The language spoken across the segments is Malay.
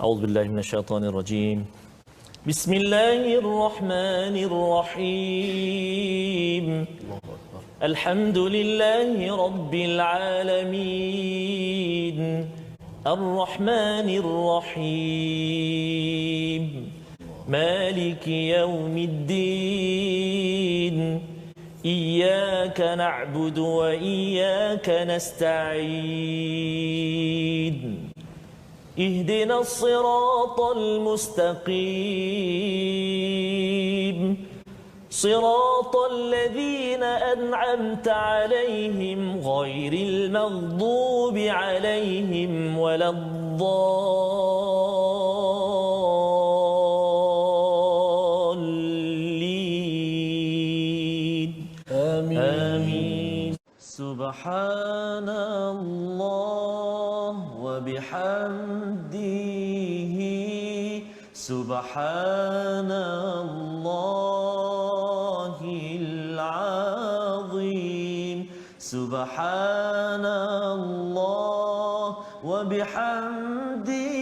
أعوذ بالله من الشيطان الرجيم. بسم الله الرحمن الرحيم. الحمد لله رب العالمين الرحمن الرحيم مالك يوم الدين إياك نعبد وإياك نستعين اهدنا الصراط المستقيم صراط الذين أنعمت عليهم غير المغضوب عليهم ولا الضالين آمين. سبحان الله وبحمده سبحان الله العظيم سبحان الله وبحمده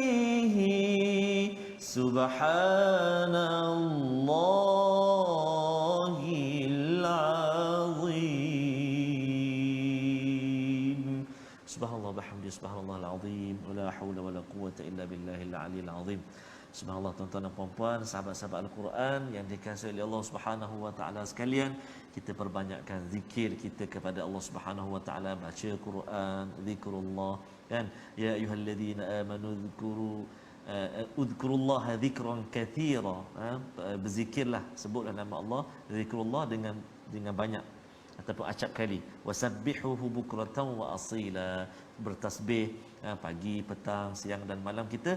سبحان الله العظيم. Subhanallah bihamdihi subhanallahal azim wala haula wala quwwata illa billahil aliyil azim. Subhanallah, tuan-tuan dan puan-puan, sahabat-sahabat Al-Quran yang dikasihi oleh Allah Subhanahu wa taala sekalian, kita perbanyakkan zikir kita kepada Allah Subhanahu wa taala, baca Quran, zikrullah kan. Ya ayyuhallazina amanu udhkurullaha dzikran katsira. Berzikirlah, sebutlah nama Allah, zikrullah dengan banyak ataupun acap kali. Wasabbihuhu bukratan wa asila. Bertasbih pagi, petang, siang dan malam kita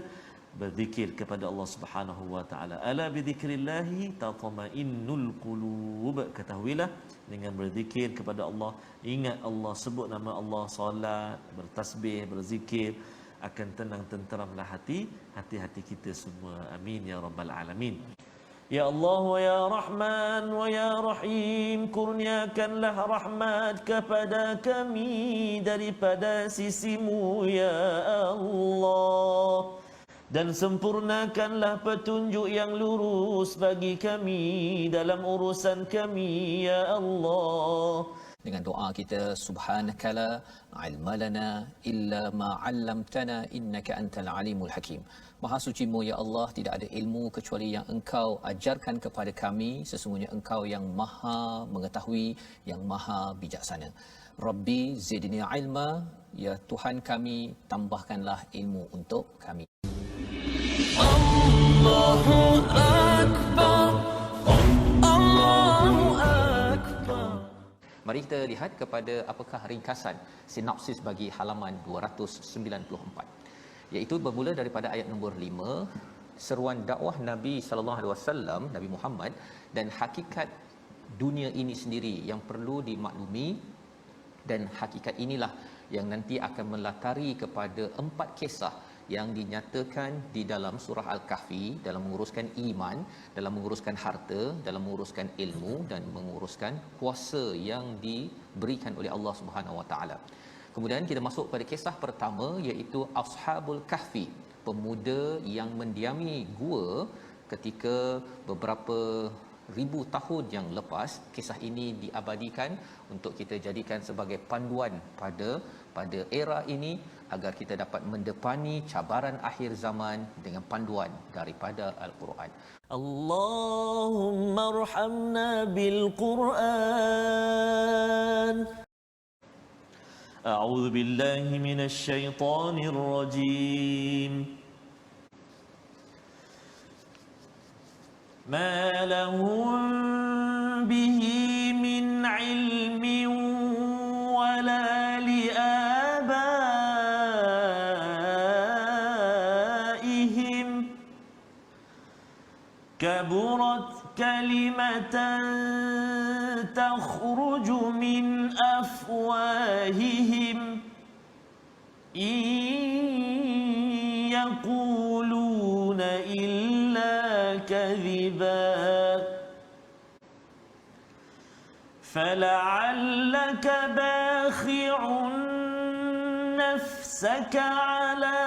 berzikir kepada Allah Subhanahu wa taala. Ala bidzikrillahi tatma'innul qulub. Ketahuilah, dengan berzikir kepada Allah, ingat Allah, sebut nama Allah, solat, bertasbih, berzikir, akan tenang tenteramlah hati kita semua. Amin ya rabbal alamin. Ya Allah wa ya Rahman wa ya Rahim, kurniakanlah rahmat kepada kami daripada sisimu ya Allah, dan sempurnakanlah petunjuk yang lurus bagi kami dalam urusan kami ya Allah. Dengan doa kita, subhanakala ilma lana illa ma 'allamtana innaka antal alimul hakim. Maha sucimu ya Allah, tidak ada ilmu kecuali yang Engkau ajarkan kepada kami, sesungguhnya Engkau yang Maha mengetahui, yang Maha bijaksana. Rabbi zidni ilma, ya Tuhan kami, tambahkanlah ilmu untuk kami. Allahu akbar, Allahu akbar. Mari kita lihat kepada apakah ringkasan sinopsis bagi halaman 294, iaitu bermula daripada ayat nombor 5, seruan dakwah Nabi sallallahu alaihi wasallam, Nabi Muhammad, dan hakikat dunia ini sendiri yang perlu dimaklumi, dan hakikat inilah yang nanti akan melatari kepada 4 kisah yang dinyatakan di dalam surah Al-Kahfi dalam menguruskan iman, dalam menguruskan harta, dalam menguruskan ilmu, dan menguruskan kuasa yang diberikan oleh Allah Subhanahu Wa Taala. Kemudian kita masuk pada kisah pertama, iaitu Ashabul Kahfi, pemuda yang mendiami gua ketika beberapa ribu tahun yang lepas. Kisah ini diabadikan untuk kita jadikan sebagai panduan pada era ini, agar kita dapat mendepani cabaran akhir zaman dengan panduan daripada Al-Quran. Allahumma arhamna bil Quran. A'udzu billahi minasy syaithanir rajim. Ma lahum bihi min ilmin wala liabaihim kaburat kalimatan takhruju min afwahihim in yaquluna illa kadhiba فلعلك باخع نفسك على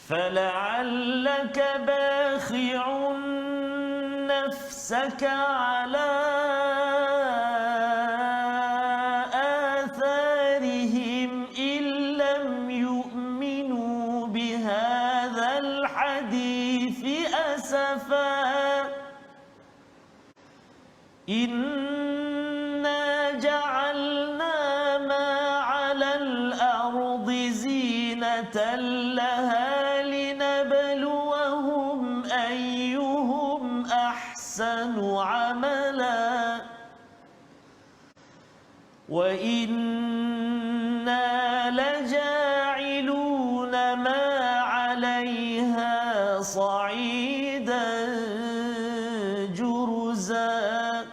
فلعلك باخع نفسك على آثارهم إن لم يؤمنوا بهذا الحديث أسفا إنا جعلنا ما على الأرض زينة لها لنبلوهم أيهم أحسن عملا وإنا لجاعلون ما عليها صعيدا جرزا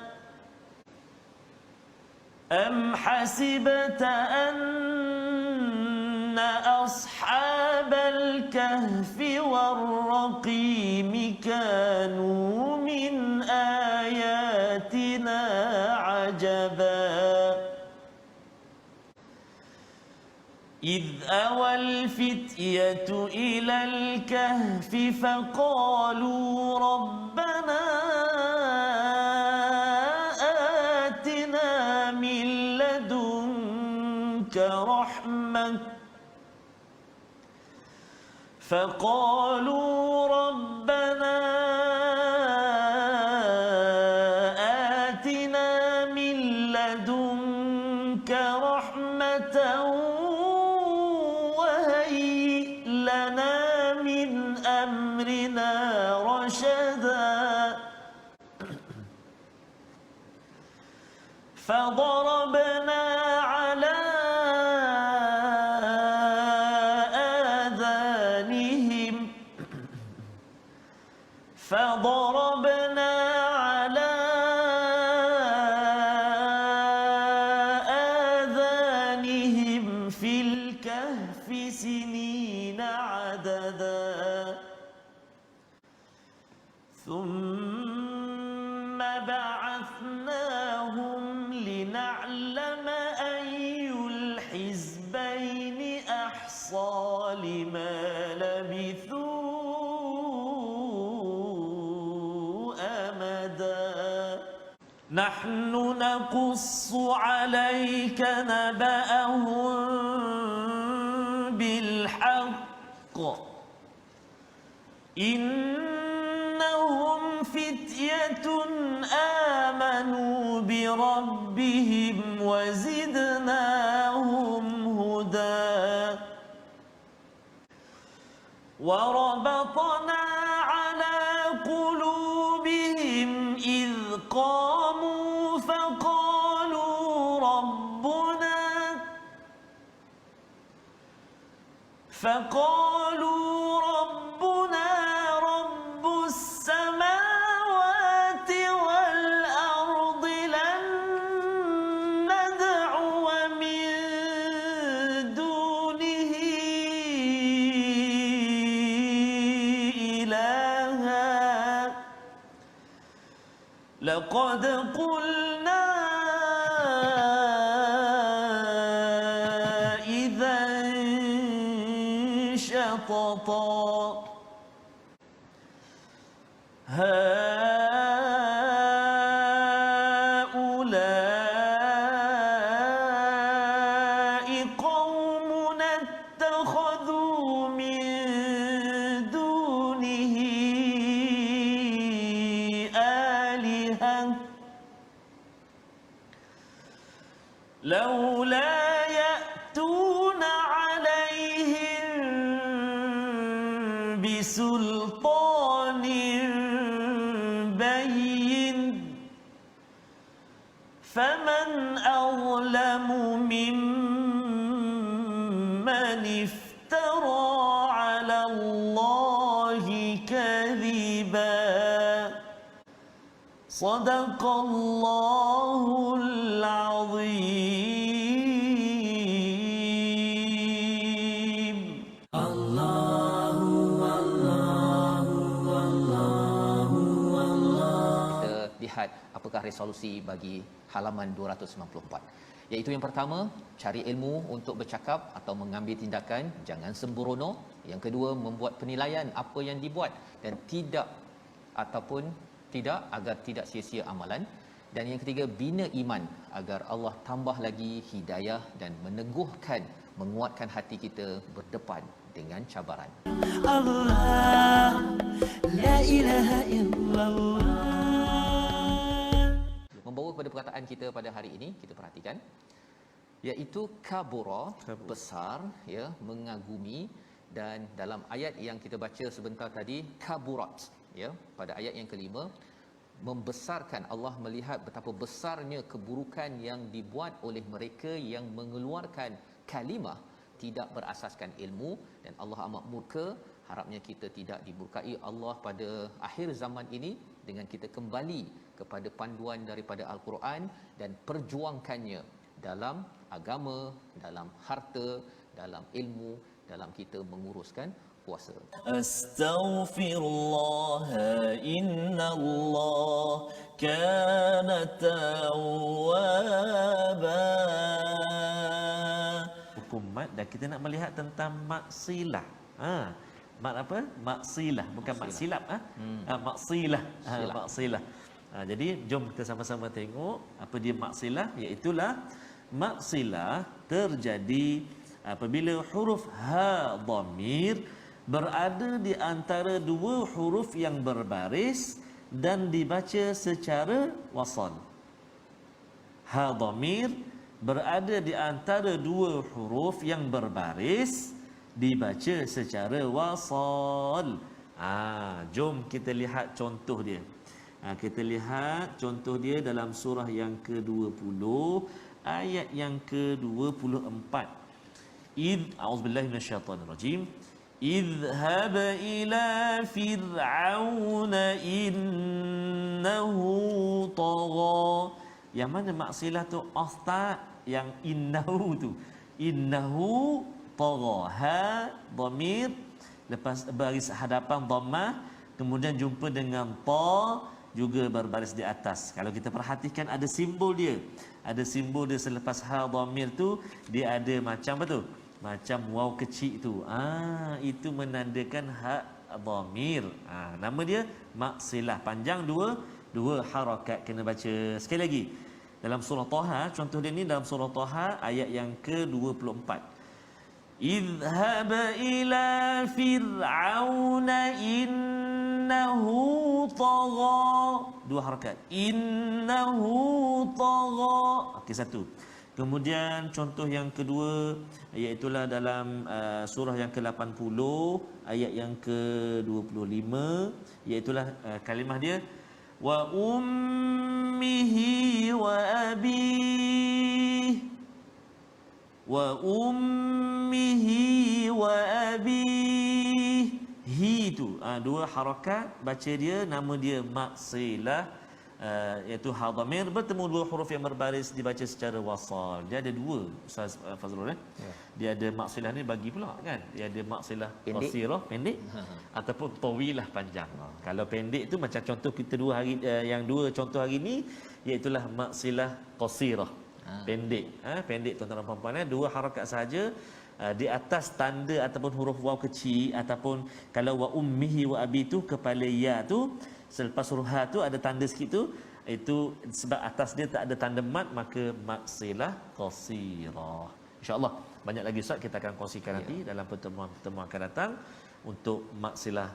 أم حسبت أن أصحاب الكهف والرقيم كانوا من آياتنا عجبا إذ أوى الفتية إلى الكهف فقالوا ربنا آتنا من لدنك رحمة فقالوا ربنا آتنا من لدنك رحمة وهيئ لنا من أمرنا رشدا فضربنا على آذانهم في الكهف سنين عددا ثم بعثناهم لنعلم أي الحزبين أحصى لما لبثوا أمدا نحن نقص عليك نبأهم بالحق إنهم فتية آمنوا بربهم وزدناهم هدى وربطنا على قلوبهم إذ قاموا فقالوا ربنا رب السماوات والأرض لن ندعو من دونه إلها لقد قلنا شططا هؤلاء قومنا اتخذوا من دونه آلهة لولا يأتون عليهم بسلطان بين فمن أظلم ممن افترى على الله كذبا صدق الله العظيم. Lihat apakah resolusi bagi halaman 294. Iaitu yang pertama, cari ilmu untuk bercakap atau mengambil tindakan, jangan sembrono. Yang kedua, membuat penilaian apa yang dibuat dan tidak agar tidak sia-sia amalan. Dan yang ketiga, bina iman agar Allah tambah lagi hidayah dan meneguhkan, menguatkan hati kita berdepan dengan cabaran. Allah, la ilaha illallah. Membawa kepada perkataan kita pada hari ini, kita perhatikan, iaitu kabura, besar, ya, mengagumi. Dan dalam ayat yang kita baca sebentar tadi, kaburat, ya, pada ayat yang kelima, membesarkan. Allah melihat betapa besarnya keburukan yang dibuat oleh mereka yang mengeluarkan kalimah tidak berasaskan ilmu, dan Allah amat murka. Harapnya kita tidak dimurkai Allah pada akhir zaman ini dengan kita kembali kepada panduan daripada Al-Quran dan perjuangkannya dalam agama, dalam harta, dalam ilmu, dalam kita menguruskan puasa. Astaghfirullah, innallah kana tawwaba. Hukum mat, dan kita nak melihat tentang maksilah. Mak apa? Maksilah, bukan maksilap. Maksilah. Maksilah. Jadi jom kita sama-sama tengok apa dia maksilah. Iaitulah maksilah terjadi apabila huruf ha dhamir berada di antara dua huruf yang berbaris dan dibaca secara wasal. Ha dhamir berada di antara dua huruf yang berbaris dibaca secara wasal. Jom kita lihat contoh dia. Kita lihat contoh dia dalam surah yang ke-20 ayat yang ke-24. A'udzubillahi minasyaitonirrajim. Idhhab ila fir'auna innahu tagha. Yang mana maksilah tu ustaz? Yang innahu tu. Innahu tagha. Ha dhamir lepas baris hadapan dhammah, kemudian jumpa dengan ta juga berbaris di atas. Kalau kita perhatikan ada simbol dia. Ada simbol dia selepas ha dhamir tu, dia ada macam apa tu? Macam waw kecil tu. Itu menandakan ha dhamir. Nama dia maksilah. Panjang dua harakat, kena baca sekali lagi. Dalam surah Taha, contoh dia ni dalam surah Taha ayat yang ke-24. Idhhab ila fir'auna innahu tagha. Dua harakat. Innahu tagha. Okey, satu. Kemudian contoh yang kedua, iaitu dalam surah yang ke-80 ayat yang ke-25, iaitu kalimah dia wa ummihi wa abih. Wa ummihi wa abih. Hi tu dua harakat, baca dia, nama dia maksilah, iaitu ha dhamir bertemu dua huruf yang berbaris dibaca secara wasal. Dia ada dua, Ustaz Fazrul Dia ada maksilah ni bagi pula kan. Dia ada maksilah qasirah pendek ataupun tawilah panjang. Kalau pendek tu macam contoh kita yang dua contoh hari ni, iaitu maksilah qasirah. Pendek. Pendek tuan-tuan dan puan-puan, dua harakat saja di atas tanda ataupun huruf waw kecil, ataupun kalau wa ummihi wa abi tu kepala ya tu selepas huruf ha tu ada tanda sikit tu, itu sebab atas dia tak ada tanda mat, maka maksilah qasirah. Insya-Allah banyak lagi Ustaz kita akan kongsikan nanti dalam pertemuan akan datang untuk maksilah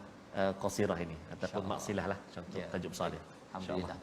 qasirah ini ataupun maksilah lah contoh tajuk besar dia. Alhamdulillah.